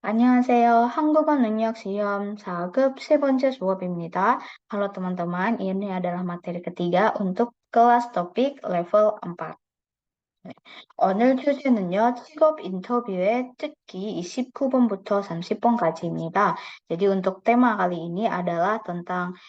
안녕하세요. 한국어 능력 시험 4급 세 번째 수업입니다. Halo teman-teman, ini adalah materi ketiga untuk kelas topik level 4. 네. 오늘 주제는요, 직업 인터뷰의 듣기 29번부터 30번까지입니다. Jadi untuk tema kali ini adalah tentang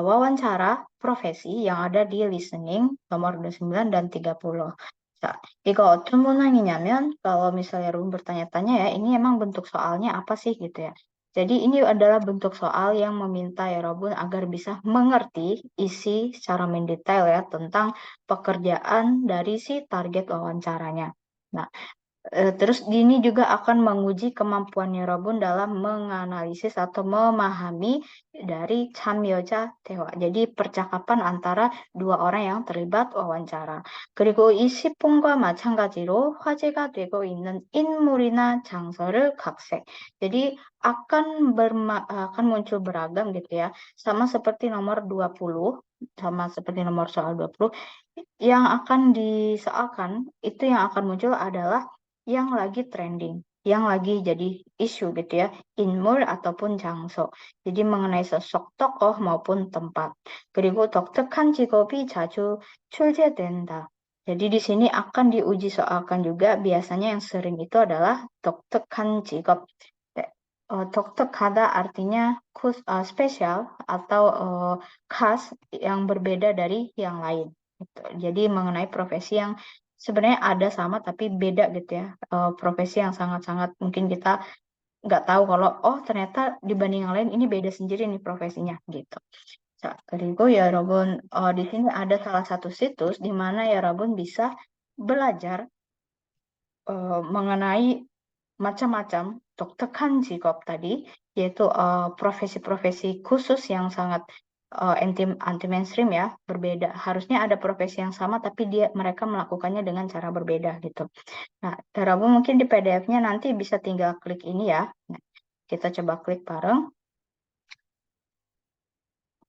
wawancara profesi yang ada di listening nomor 29 dan 30. 자, 이거 어떤 문항이냐면 kalau misalnya Rum bertanya-tanya ya, ini emang bentuk soalnya apa sih gitu ya. Jadi ini adalah bentuk soal yang meminta ya Robun agar bisa mengerti isi secara mendetail ya tentang pekerjaan dari si target wawancaranya. Nah, terus ini juga akan menguji kemampuannya Robun dalam menganalisis atau memahami dari 참여자 대화. Jadi percakapan antara dua orang yang terlibat wawancara. 그리고 이 시폰과 마찬가지로 화제가 되고 있는 인물이나 장소를 각색. Jadi akan muncul beragam gitu ya. Sama seperti nomor 20, sama seperti nomor soal 20, yang akan disoalkan itu yang akan muncul adalah yang lagi trending, yang lagi jadi isu gitu ya, inmul ataupun 장소. jadi mengenai sosok tokoh maupun tempat. 그리고 독특한 직업이 자주 출제된다. jadi di sini akan diuji soalkan juga, biasanya yang sering itu adalah 독특한 직업. 독특하다 artinya spesial atau khas yang berbeda dari yang lain. Gitu. Jadi mengenai profesi yang sebenarnya ada sama tapi beda gitu ya. Profesi yang sangat-sangat mungkin kita nggak tahu kalau ternyata dibanding yang lain ini beda sendiri nih profesinya gitu. 자, 그리고 여러분 di sini ada salah satu situs di mana 여러분 bisa belajar mengenai macam-macam 독특한 직업 tadi, yaitu profesi-profesi khusus yang sangat anti mainstream ya, berbeda. Harusnya ada profesi yang sama tapi mereka melakukannya dengan cara berbeda gitu. Nah, Rabu mungkin di PDF-nya nanti bisa tinggal klik ini ya. Nah, kita coba klik bareng.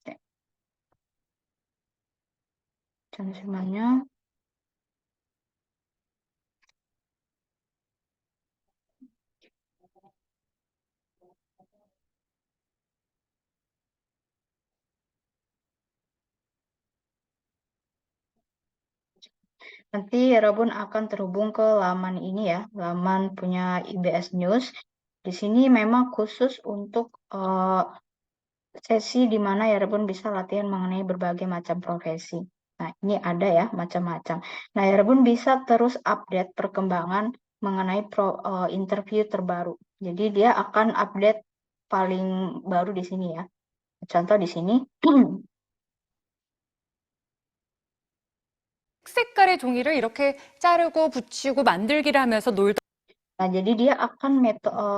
Oke. 잠시만요. Nanti Rabun akan terhubung ke laman ini ya, laman punya IBS News. Di sini memang khusus untuk sesi di mana ya Rabun bisa latihan mengenai berbagai macam profesi. Nah, ini ada ya macam-macam. Nah, ya Rabun bisa terus update perkembangan mengenai interview terbaru. Jadi dia akan update paling baru di sini ya. Contoh di sini. 색깔의 종이를 이렇게 자르고 붙이고 만들기를 하면서 놀다. Nah, jadi dia akan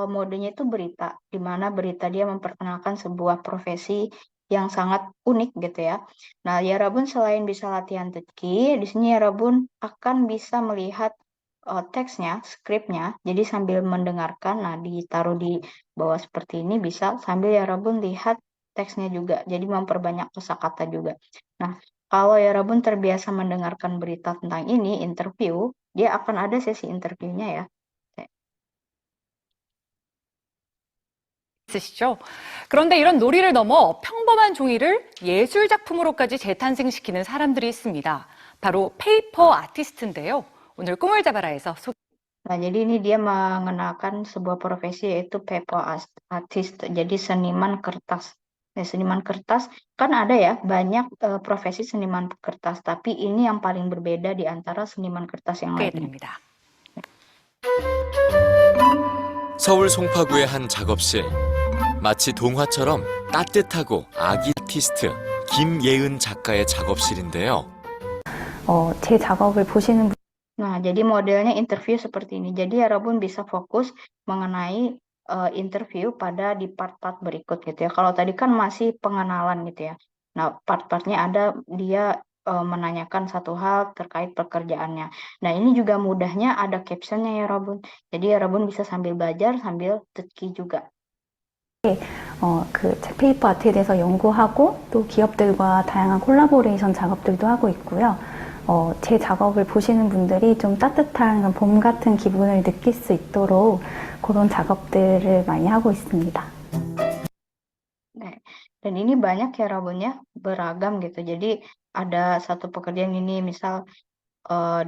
modenya itu berita, di mana berita dia memperkenalkan sebuah profesi yang sangat unik gitu ya. Nah, ya Rabun selain bisa latihan teki, di sini ya Rabun akan bisa melihat teksnya, skripnya. Jadi sambil mendengarkan, nah ditaruh di bawah seperti ini bisa sambil ya Rabun lihat teksnya juga. Jadi memperbanyak kosakata juga. Nah, kalau ya Rabun terbiasa mendengarkan berita tentang ini, interview, dia akan ada sesi interviewnya ya. 있으시죠? 그런데 이런 놀이를 넘어 평범한 종이를 예술 작품으로까지 재탄생시키는 사람들이 있습니다. 바로 페이퍼 아티스트인데요. 오늘 꿈을 잡아라에서 Nah, jadi ini dia mengenalkan sebuah profesi yaitu paper artist, jadi seniman kertas. Nah, seniman kertas kan ada ya banyak profesi seniman kertas, tapi ini yang paling berbeda di antara seniman kertas yang lainnya. 소개해드립니다. 서울 송파구의 한 작업실. 마치 동화처럼 따뜻하고 아기 아티스트 김예은 작가의 작업실인데요. 제 작업을 보시는 Nah, jadi modelnya interview seperti ini. Jadi Rabun bisa fokus mengenai interview pada di part-part berikut gitu ya. Kalau tadi kan masih pengenalan gitu ya. Nah, part-partnya ada dia menanyakan satu hal terkait pekerjaannya. Nah, ini juga mudahnya ada captionnya ya Rabun. Jadi Rabun bisa sambil belajar sambil teki juga. 그 페이퍼 아트에 대해서 연구하고 또 기업들과 다양한 콜라보레이션 작업들도 하고 있고요. 제 작업을 보시는 분들이 좀 따뜻한 봄 같은 기분을 느낄 수 있도록 그런 작업들을 많이 하고 있습니다. Nah, dan ini banyak ya Rabun ya, beragam gitu. Jadi ada satu pekerjaan ini misal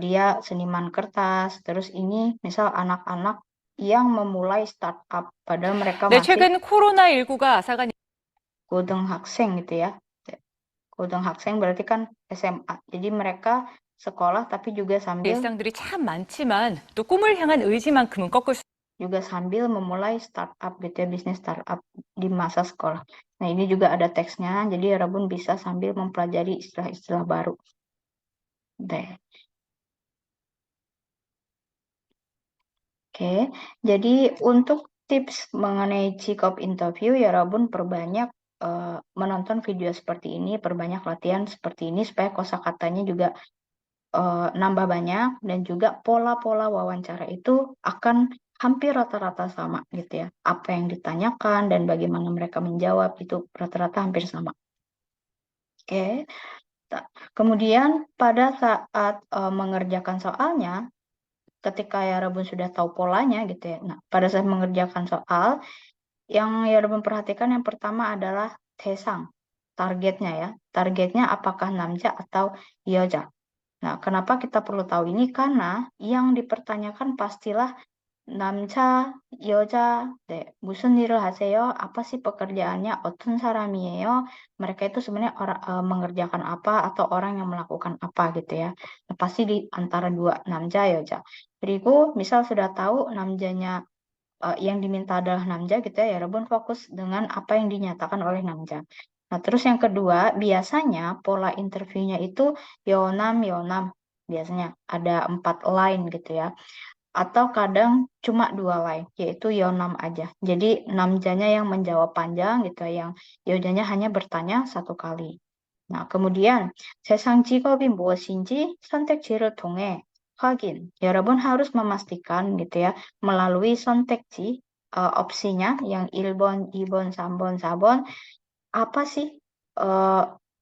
dia seniman kertas, terus ini misal anak-anak yang memulai startup, padahal mereka 네, masih 최근 코로나19가 아사가 고등학생 gitu ya. 고등학생 berarti kan SMA. Jadi mereka sekolah tapi juga sambil 일상들이 참 많지만 또 꿈을 향한 의지만큼은 꺾을 수 memulai startup gitu ya, bisnis startup di masa sekolah. Nah, ini juga ada teksnya, jadi Rabun bisa sambil mempelajari istilah-istilah baru. Deh. Oke, jadi untuk tips mengenai Cikop interview ya Rabun perbanyak menonton video seperti ini, perbanyak latihan seperti ini supaya kosakatanya juga nambah banyak dan juga pola-pola wawancara itu akan hampir rata-rata sama gitu ya. Apa yang ditanyakan dan bagaimana mereka menjawab itu rata-rata hampir sama. Oke. Kemudian pada saat mengerjakan soalnya, ketika ya Rabun sudah tahu polanya gitu ya. Nah, pada saat mengerjakan soal, yang ya Rabun perhatikan yang pertama adalah tesang, targetnya ya. Targetnya apakah namja atau yoja. Nah, kenapa kita perlu tahu ini? Karena yang dipertanyakan pastilah 남자, 여자, 네, 무슨 일을 하세요? Apa sih pekerjaannya? 어떤 사람이에요? Mereka itu sebenarnya mengerjakan apa atau orang yang melakukan apa gitu ya. Nah, pasti di antara dua, 남자, 여자. 그리고 misal sudah tahu namjanya yang diminta adalah namja gitu ya, Rabun fokus dengan apa yang dinyatakan oleh namja. Nah, terus yang kedua, biasanya pola interviewnya itu yonam, yonam. Biasanya ada 4 line gitu ya. Atau kadang cuma 2 line, yaitu yonam aja. Jadi namjanya yang menjawab panjang gitu ya, yang yojanya hanya bertanya 1 kali. Nah, kemudian 세상 직업이 무엇인지 선택지를 통해 확인. 여러분 harus memastikan gitu ya, melalui 선택지 opsinya yang 1번, 2번, 3번, 4번 apa sih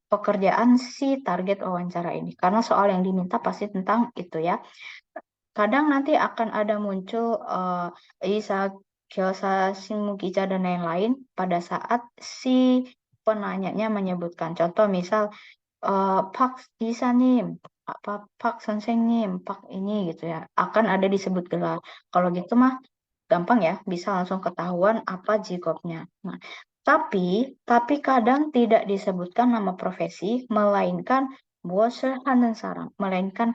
pekerjaan si target wawancara ini. Karena soal yang diminta pasti tentang itu ya. Kadang nanti akan ada muncul Isa, Kyosa, Shimu, Giza, dan lain-lain pada saat si penanyanya menyebutkan. Contoh misal Pak Isanim, Pak Sensengnim, Pak ini gitu ya, akan ada disebut gelar. Kalau gitu mah gampang ya, bisa langsung ketahuan apa jikopnya. Nah, tapi kadang tidak disebutkan nama profesi, melainkan bosel hanen sarang, melainkan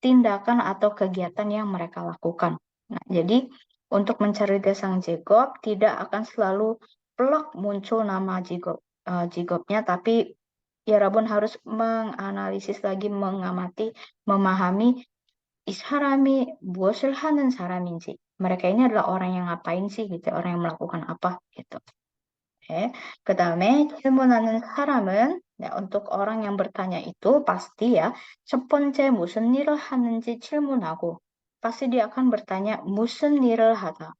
tindakan atau kegiatan yang mereka lakukan. Nah, jadi untuk mencari desang jikop tidak akan selalu plek muncul nama jikopnya, tapi ya Rabun harus menganalisis lagi, mengamati, memahami isharami 무엇을 하는 사람인지. Mereka ini adalah orang yang ngapain sih gitu, orang yang melakukan apa gitu. Oke. 그다음에 질문하는 사람은 untuk orang yang bertanya itu pasti ya 첫 번째 무슨 일을 하는지 질문하고 pasti dia akan bertanya 무슨 일을 하다.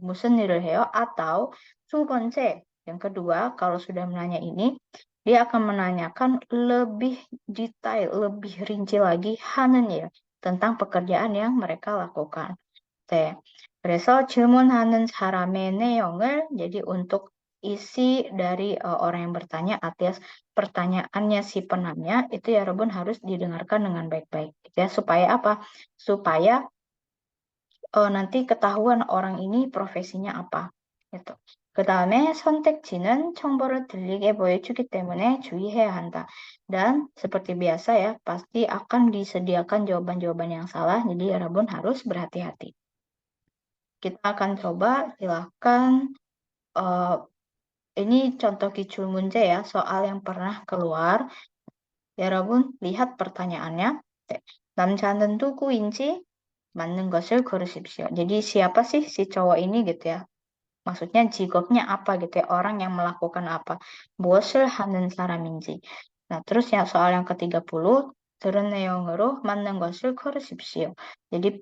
무슨 일을 해요? Atau 두 번째 yang kedua kalau sudah menanya ini dia akan menanyakan lebih detail, lebih rinci lagi 하는 일 tentang pekerjaan yang mereka lakukan. 네. 그래서 질문하는 사람의 내용을 jadi untuk isi dari orang yang bertanya alias pertanyaannya si penanya itu ya Rabun harus didengarkan dengan baik-baik ya supaya apa? Supaya nanti ketahuan orang ini profesinya apa gitu. 그다음에 선택지는 정보를 들리게 보여주기 때문에 주의해야 한다. Dan seperti biasa ya, pasti akan disediakan jawaban-jawaban yang salah, jadi ya Rabun harus berhati-hati. Kita akan coba, silahkan. Ini contoh 기출 문제 ya, soal yang pernah keluar. 여러분, lihat pertanyaannya. 남자는 누구인지 맞는 것을 고르십시오. Jadi siapa sih si cowok ini gitu ya? Maksudnya jikopnya apa gitu ya? Orang yang melakukan apa? 무엇을 하는 사람인지. Nah, terus yang soal yang ke-30, 들은 내용으로 맞는 것을 고르십시오. Jadi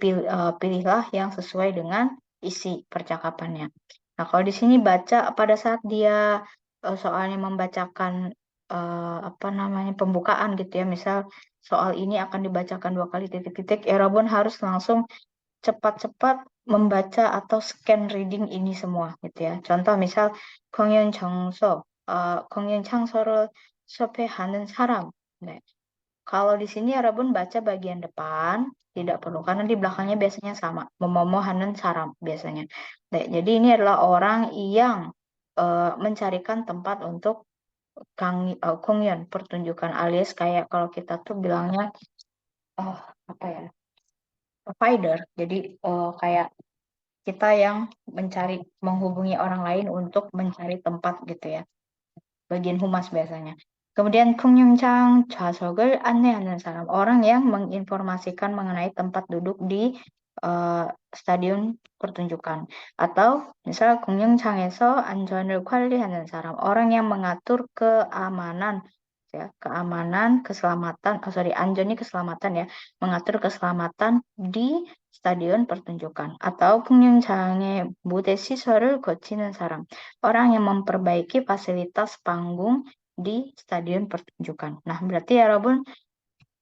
pilihlah yang sesuai dengan isi percakapannya. Nah, kalau di sini baca pada saat dia soalnya membacakan apa namanya, pembukaan gitu ya. Misal soal ini akan dibacakan 2 kali titik-titik, ya Rabun harus langsung cepat-cepat membaca atau scan reading ini semua gitu ya. Contoh misal 공연 정서, 공연 창설을 섭외하는 사람. 네. Kalau di sini ya Rabun baca bagian depan, tidak perlu karena di belakangnya biasanya sama, memomohanan saram biasanya. Nah, jadi ini adalah orang yang mencarikan tempat untuk 공연, pertunjukan alias kayak kalau kita tuh bilangnya oh, apa ya? Provider. Jadi kayak kita yang menghubungi orang lain untuk mencari tempat gitu ya. Bagian humas biasanya. Kemudian 공연장 좌석을 안내하는 사람, orang yang menginformasikan mengenai tempat duduk di stadion pertunjukan. Atau misal 공연장에서 안전을 관리하는 사람, orang yang mengatur keamanan ya, keamanan, keselamatan, 안전이 keselamatan ya, mengatur keselamatan di stadion pertunjukan. Atau 공연장의 무대 시설을 고치는 사람, orang yang memperbaiki fasilitas panggung di stadion pertunjukan. Nah, berarti ya Robun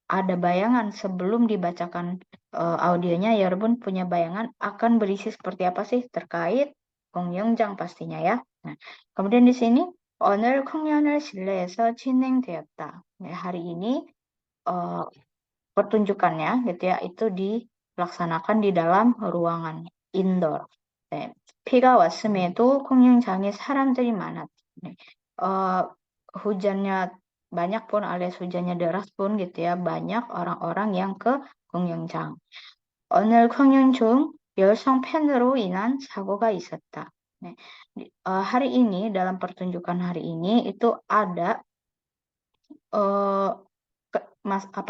ada bayangan sebelum dibacakan audionya, ya Robun punya bayangan akan berisi seperti apa sih terkait 공연장 pastinya ya. Nah, kemudian di sini 오늘 공연을 실내에서 진행되었다. Ya, hari ini pertunjukannya gitu ya itu dilaksanakan di dalam ruangan indoor. 네. 비가 왔음에도 공연장에 사람들이 많았. 네. hujannya banyak pun alias hujannya deras pun gitu ya, banyak orang-orang yang ke 공연장. 오늘 공연 중 열성 팬으로 인한 사고가 있었다. 네. hari ini dalam pertunjukan hari ini itu ada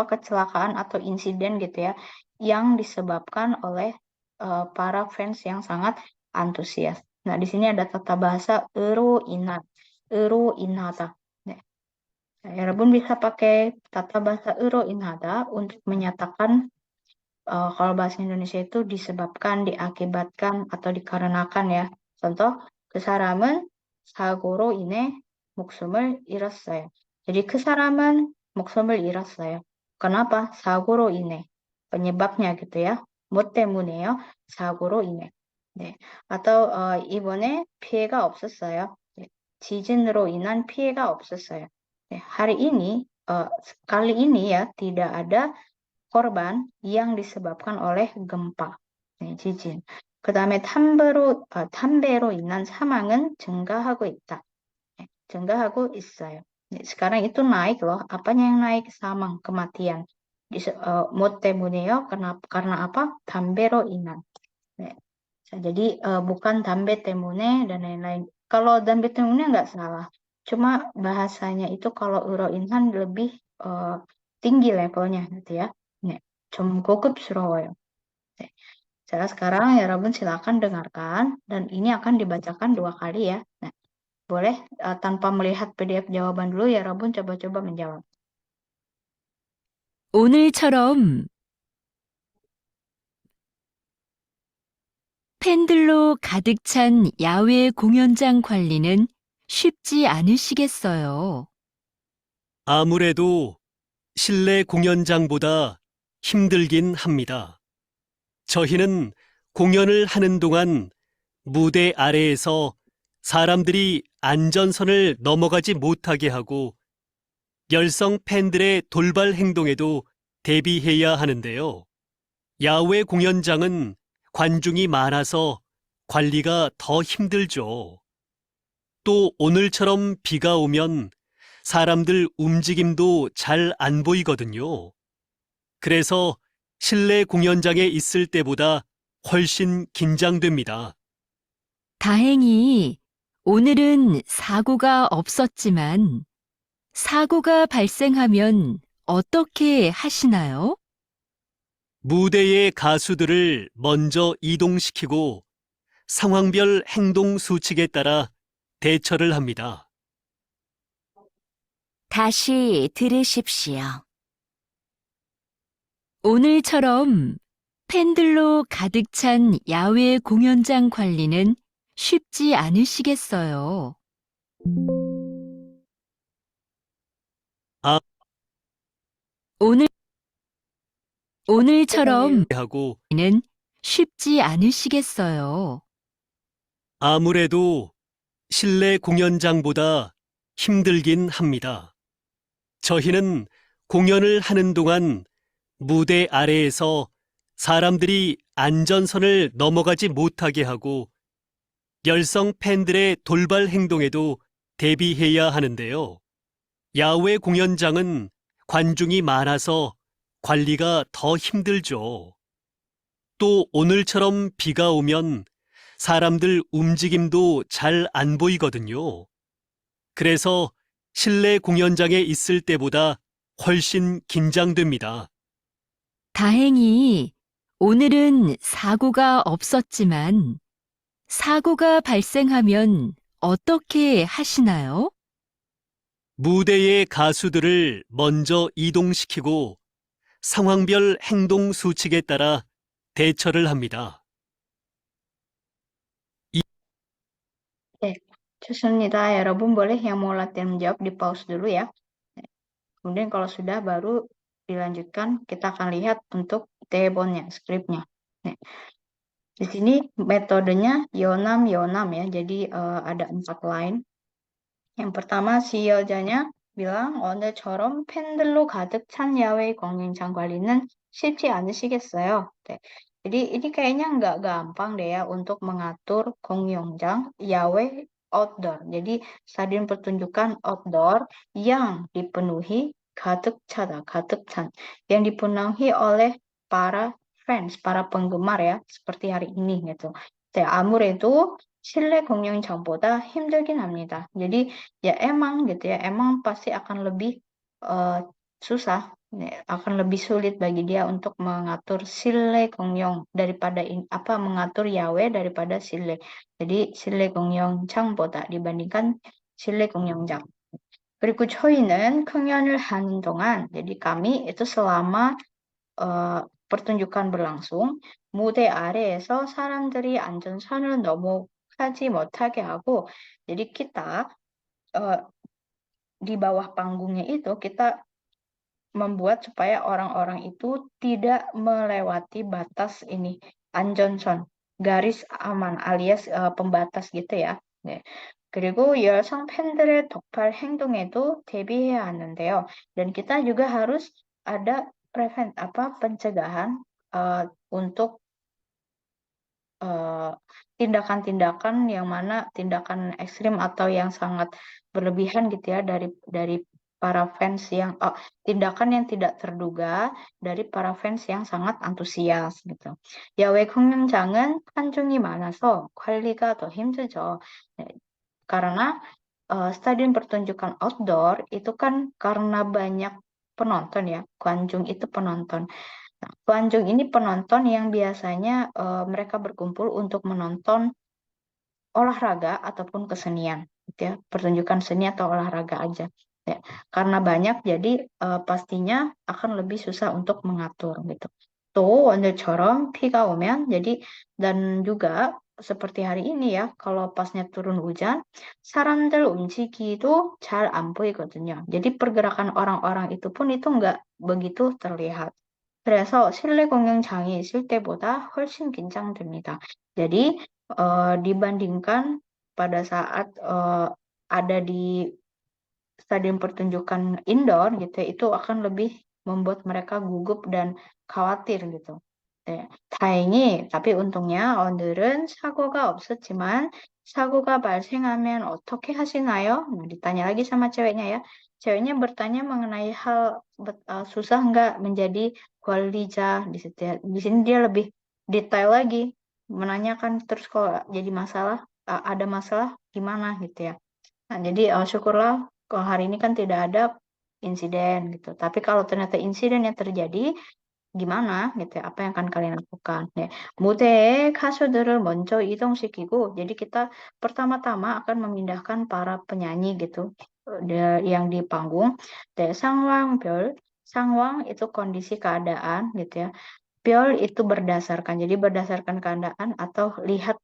kecelakaan atau insiden gitu ya yang disebabkan oleh para fans yang sangat antusias. Nah, di sini ada tata bahasa euro inata. Nah, Rabun bisa pakai tata bahasa euro inata untuk menyatakan kalau bahasa Indonesia itu disebabkan, diakibatkan atau dikarenakan ya. Contoh, 그 사람은 사고로 인해 목숨을 잃었어요. jadi 그 사람은 목숨을 잃었어요. Kenapa? 사고로 인해. penyebabnya gitu ya. 뭐 때문에요? 사고로 인해. 네. atau 이번에 피해가 없었어요. 네. 지진으로 인한 피해가 없었어요. 네. hari ini, kali ini ya, tidak ada korban yang disebabkan oleh gempa, 네, 지진. 그 다음에 담배로 인한 사망은 증가하고 있다. 네, 증가하고 있어요. 네, sekarang itu naik loh. Apanya yang naik? Samang, kematian. 뭐 때문에요? karena apa? 담배로 인한. 네. jadi bukan 담배 때문에 dan lain-lain. Kalau 담배 때문에 nggak salah. Cuma bahasanya itu kalau euro inhan lebih tinggi levelnya gitu ya. 네, 좀 고급스러워요. 네. 자, sekarang ya Rabun silakan dengarkan dan ini akan dibacakan 2 kali ya. Nah, boleh tanpa melihat PDF jawaban dulu ya Rabun coba-coba menjawab. 오늘처럼 팬들로 가득 찬 야외 공연장 관리는 쉽지 않으시겠어요. 아무래도 실내 공연장보다 힘들긴 합니다. 저희는 공연을 하는 동안 무대 아래에서 사람들이 안전선을 넘어가지 못하게 하고 열성 팬들의 돌발 행동에도 대비해야 하는데요. 야외 공연장은 관중이 많아서 관리가 더 힘들죠. 또 오늘처럼 비가 오면 사람들 움직임도 잘 안 보이거든요. 그래서 실내 공연장에 있을 때보다 훨씬 긴장됩니다. 다행히 오늘은 사고가 없었지만 사고가 발생하면 어떻게 하시나요? 무대의 가수들을 먼저 이동시키고 상황별 행동 수칙에 따라 대처를 합니다. 다시 들으십시오. 오늘처럼 팬들로 가득 찬 야외 공연장 관리는 쉽지 않으시겠어요. 아, 오늘, 오늘처럼는 하고 쉽지 않으시겠어요. 아무래도 실내 공연장보다 힘들긴 합니다. 저희는 공연을 하는 동안 무대 아래에서 사람들이 안전선을 넘어가지 못하게 하고 열성 팬들의 돌발 행동에도 대비해야 하는데요. 야외 공연장은 관중이 많아서 관리가 더 힘들죠. 또 오늘처럼 비가 오면 사람들 움직임도 잘 안 보이거든요. 그래서 실내 공연장에 있을 때보다 훨씬 긴장됩니다. 다행히 오늘은 사고가 없었지만 사고가 발생하면 어떻게 하시나요? 무대의 가수들을 먼저 이동시키고 상황별 행동 수칙에 따라 대처를 합니다. Oke, 좋습니다. 여러분 boleh yang mau latihan menjawab di pause dulu ya. Kemudian kalau sudah baru dilanjutkan, kita akan lihat untuk tebonnya, skripnya. Nih, di sini metodenya Yonam Yonam ya. Jadi ada 4 line. yang pertama si 여자냐 bilang 오늘처럼 팬들로 가득 찬 야외 공연장 관리는 쉽지 않으시겠어요. 네. Jadi ini kayaknya nggak gampang deh ya untuk mengatur 공연장 야외 outdoor. Jadi stadion pertunjukan outdoor yang dipenuhi 가득 차다, 가득 찬. Yang dipenuhi oleh para fans, para penggemar ya, seperti hari ini gitu. 네, 아무래도 실내 공연장보다 힘들긴 합니다. Jadi ya emang gitu ya, emang pasti akan lebih susah, akan lebih sulit bagi dia untuk mengatur 실내 공연 daripada mengatur 야외 daripada 실내. Jadi 실내 공연장보다 dibandingkan 실내 공연장. 그리고 저희는 공연을 하는 동안, jadi kami itu selama pertunjukan berlangsung, 무대 아래에서 사람들이 안전선을 넘어가지 못하게 하고, jadi kita di bawah panggungnya itu kita membuat supaya orang-orang itu tidak melewati batas ini, 안전선, garis aman alias pembatas gitu ya. 네. 그리고 여성 팬들의 독발 행동에도 대비해야 하는데요. Dan kita juga harus ada pencegahan untuk tindakan-tindakan yang mana tindakan ekstrim atau yang sangat berlebihan gitu ya dari para fans yang tindakan yang tidak terduga dari para fans yang sangat antusias gitu. 야외 공연장은 관중이 많아서 관리가 더 힘들죠. 네, karena stadion pertunjukan outdoor itu kan karena banyak penonton ya, 관중 itu penonton. Nah, pengunjung ini penonton yang biasanya mereka berkumpul untuk menonton olahraga ataupun kesenian, gitu ya, pertunjukan seni atau olahraga aja. Ya, karena banyak, jadi pastinya akan lebih susah untuk mengatur gitu. Tuh, 오늘처럼 비가 오면, jadi dan juga seperti hari ini ya, kalau pasnya turun hujan, 사람들 움직이도 잘 안 보이거든요. Jadi pergerakan orang-orang itu pun itu nggak begitu terlihat. 그래서 실내 공연장이 있을 때보다 훨씬 긴장됩니다. Jadi dibandingkan pada saat ada di stadion pertunjukan indoor gitu ya, itu akan lebih membuat mereka gugup dan khawatir gitu. 네, 다행히 tapi untungnya 오늘은 사고가 없었지만 사고가 발생하면 어떻게 하시나요? Nah, ditanya lagi sama ceweknya ya. Ceweknya bertanya mengenai hal susah nggak menjadi 관리자 di situ ya. Di sini dia lebih detail lagi menanyakan terus kalau jadi masalah ada masalah gimana gitu ya. Nah, jadi syukurlah kalau hari ini kan tidak ada insiden gitu. Tapi kalau ternyata insiden yang terjadi gimana gitu ya, apa yang akan kalian lakukan. 네, 무대에 가수들을 먼저 이동시키고, jadi kita pertama-tama akan memindahkan para penyanyi gitu yang di panggung. 네, 상황별, 상황 itu kondisi keadaan gitu ya. 별 itu berdasarkan, jadi berdasarkan keadaan atau lihat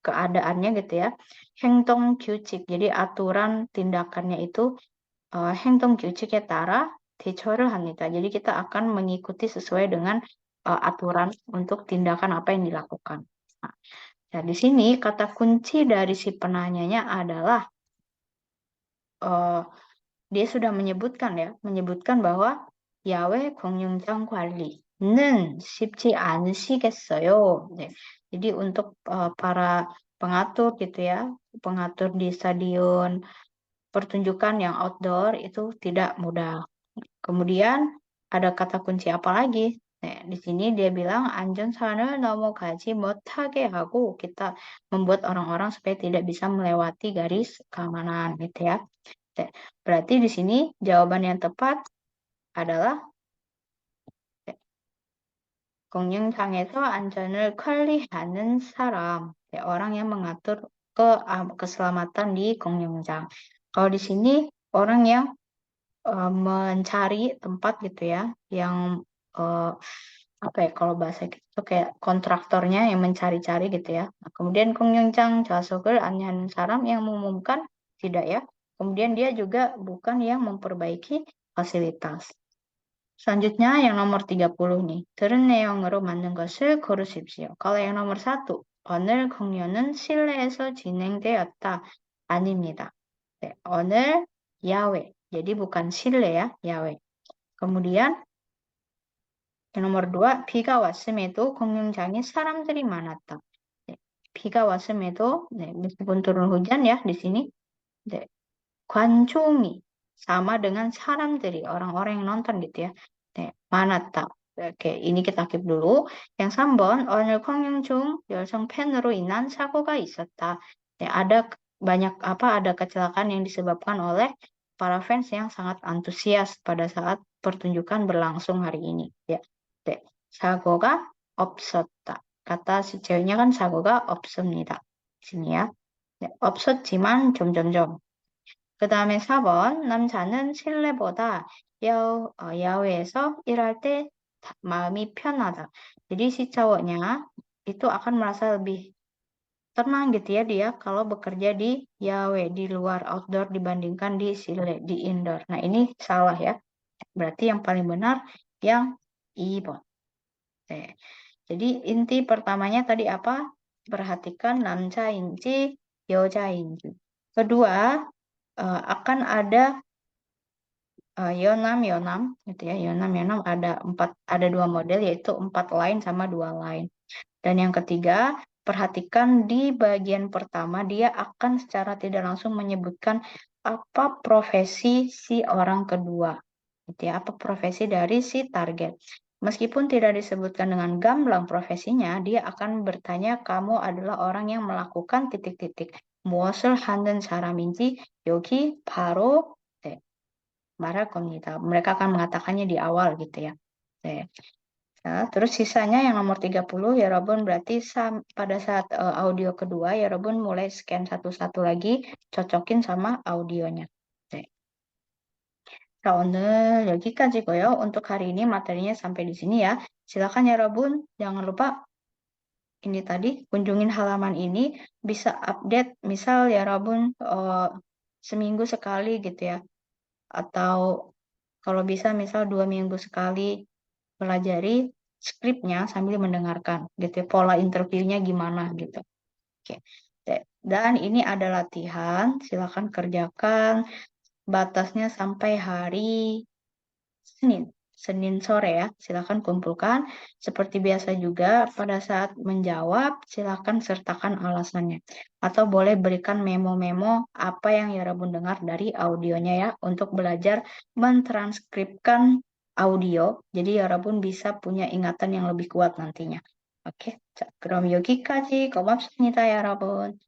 keadaannya gitu ya. 행동 규칙, jadi aturan tindakannya itu 행동 규칙에 따라 대처를 합니다. Jadi kita akan mengikuti sesuai dengan aturan untuk tindakan apa yang dilakukan. Nah, di sini kata kunci dari si penanyanya adalah dia sudah menyebutkan bahwa 야외 공연장 관리는 쉽지 않으시겠어요. 네. Jadi untuk para pengatur gitu ya, pengatur di stadion pertunjukan yang outdoor itu tidak mudah. Kemudian ada kata kunci apa lagi? Nah, di sini dia bilang 안전선을 넘어가지 못하게 하고 kita membuat orang-orang supaya tidak bisa melewati garis keamanan gitu ya. Nah, berarti di sini jawaban yang tepat adalah 공연장에서 안전을 관리하는 사람. Orang yang mengatur keselamatan di 공연장. Kalau di sini orang yang mencari tempat gitu ya, yang apa ya kalau bahasa itu kayak kontraktornya yang mencari-cari gitu ya. Nah, kemudian 공연장 좌석을 안내하는 saram yang mengumumkan tidak ya. Kemudian dia juga bukan yang memperbaiki fasilitas. Selanjutnya yang nomor 30 nih. 들은 내용으로 맞는 것을 고르십시오. Kalau yang nomor 1, 오늘 공연은 실내에서 진행되었다. 아닙니다. 네, 오늘 야외. Jadi bukan 실내 ya, 야외. Kemudian yang nomor 2, 비가 왔음에도 공연장에 사람들이 많았다. 네, 비가 왔음에도 네, meskipun turun hujan ya di sini. 네, 관중이 sama dengan 사람들이, orang-orang yang nonton gitu ya. 네, 많았다. Oke, ini kita keep dulu. Yang 3번, 오늘 공연 중 열성 팬으로 인한 사고가 있었다. 네, ada kecelakaan yang disebabkan oleh para fans yang sangat antusias pada saat pertunjukan berlangsung hari ini. Ya, 네, 사고가 없었다. Kata si ceweknya kan 사고가 없습니다. Sini ya. 네, 없었지만 점점점. 그 다음에 4번, 남자는 실내보다 야외에서 일할 때 마음이 편하다. Jadi si cowoknya itu akan merasa lebih tenang gitu ya dia kalau bekerja di yawe, di luar outdoor dibandingkan di silne, di indoor. Nah ini salah ya. Berarti yang paling benar yang 2번. Jadi inti pertamanya tadi apa? Perhatikan 남자인지 여자인지. Kedua, akan ada Yonam gitu ya. Yonam ada 2 model yaitu 4 line sama 2 line. Dan yang ketiga, perhatikan di bagian pertama dia akan secara tidak langsung menyebutkan apa profesi si orang kedua. Gitu ya, apa profesi dari si target. Meskipun tidak disebutkan dengan gamblang profesinya, dia akan bertanya kamu adalah orang yang melakukan titik-titik. 무엇을 하는 사람인지 여기 바로 말할 겁니다. Mereka akan mengatakannya di awal gitu ya. Nah, terus sisanya yang nomor 30 여러분 berarti pada saat audio kedua 여러분 mulai scan satu-satu lagi, cocokin sama audionya. Nah, 오늘 여기까지고요. Untuk hari ini materinya sampai di sini ya. Silakan 여러분 jangan lupa ini tadi kunjungin halaman ini, bisa update misal ya Rabun seminggu sekali gitu ya, atau kalau bisa misal 2 minggu sekali pelajari skripnya sambil mendengarkan gitu ya, pola interviewnya gimana gitu. Oke. Dan ini ada latihan, silakan kerjakan, batasnya sampai hari Senin sore ya, silakan kumpulkan. Seperti biasa juga pada saat menjawab, silakan sertakan alasannya. Atau boleh berikan memo-memo apa yang Yarabun dengar dari audionya ya, untuk belajar mentranskripkan audio. Jadi Yarabun bisa punya ingatan yang lebih kuat nantinya. Oke, 그럼 여기까지 고맙습니다, 여러분.